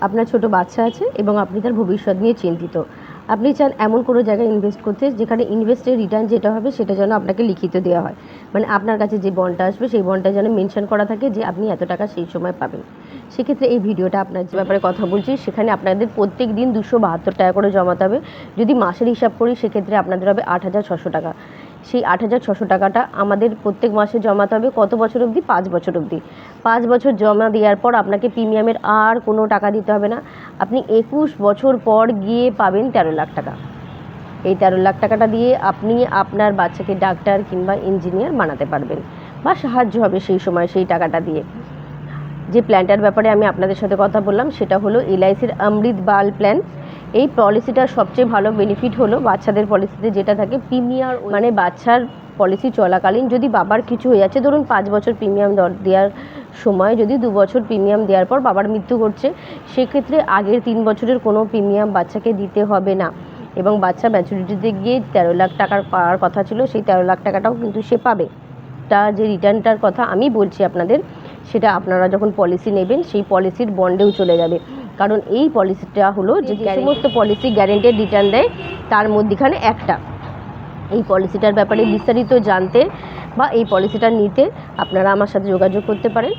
আপনার ছোট বাচ্চা আছে এবং আপনি তার ভবিষ্যৎ নিয়ে চিন্তিত। আপনি চান এমন কোনো জায়গায় ইনভেস্ট করতে যেখানে ইনভেস্টের রিটার্ন যেটা হবে সেটা যেন আপনাকে লিখিত দেওয়া হয়, মানে আপনার কাছে যে বন্ডটা আসবে সেই বন্ডটা যেন মেনশন করা থাকে যে আপনি এত টাকা সেই সময় পাবেন। সেক্ষেত্রে এই ভিডিওটা আপনার যে ব্যাপারে কথা বলছি, সেখানে আপনাদের প্রত্যেক দিন 272 টাকা করে জমাতে হবে। যদি মাসের হিসাব করি সেক্ষেত্রে আপনাদের হবে 8,600 টাকা। সেই 8,600 টাকাটা আমাদের প্রত্যেক মাসে জমাতে হবে কত বছর অবধি? 5 বছর অবধি। 5 বছর জমা দেওয়ার পর আপনাকে প্রিমিয়ামের আর কোনো টাকা দিতে হবে না। আপনি 21 বছর পর গিয়ে পাবেন 13 লাখ টাকা। এই 13 লাখ টাকাটা দিয়ে আপনি আপনার বাচ্চাকে ডাক্তার কিংবা ইঞ্জিনিয়ার বানাতে পারবেন, বা সাহায্য হবে সেই সময় সেই টাকাটা দিয়ে। যে প্ল্যানটার ব্যাপারে আমি আপনাদের সাথে কথা বললাম সেটা হলো এলআইসির অমৃত বাল প্ল্যান। এই পলিসিটার সবচেয়ে ভালো বেনিফিট হলো বাচ্চাদের পলিসিতে যেটা থাকে প্রিমিয়ার, মানে বাচ্চার পলিসি চলাকালীন যদি বাবার কিছু হয়ে যাচ্ছে, ধরুন 5 বছর প্রিমিয়াম দেওয়ার সময় যদি 2 বছর প্রিমিয়াম দেওয়ার পর বাবার মৃত্যু ঘটছে, সেক্ষেত্রে আগের 3 বছরের কোনো প্রিমিয়াম বাচ্চাকে দিতে হবে না, এবং বাচ্চা ম্যাচুরিটিতে গিয়ে 13 লাখ টাকার পাওয়ার কথা ছিল সেই 13 লাখ টাকাটাও কিন্তু সে পাবে। তার যে রিটার্নটার কথা আমি বলছি আপনাদের, সেটা আপনারা যখন পলিসি নেবেন সেই পলিসির বন্ডেও চলে যাবে। কারণ এই পলিসিটা হলো যে সমস্ত পলিসি গ্যারেন্টেড রিটার্ন দেয় তার মধ্যেখানে একটা। এই পলিসিটার ব্যাপারে বিস্তারিত জানতে বা এই পলিসিটা নিতে আপনারা আমার সাথে যোগাযোগ করতে পারেন।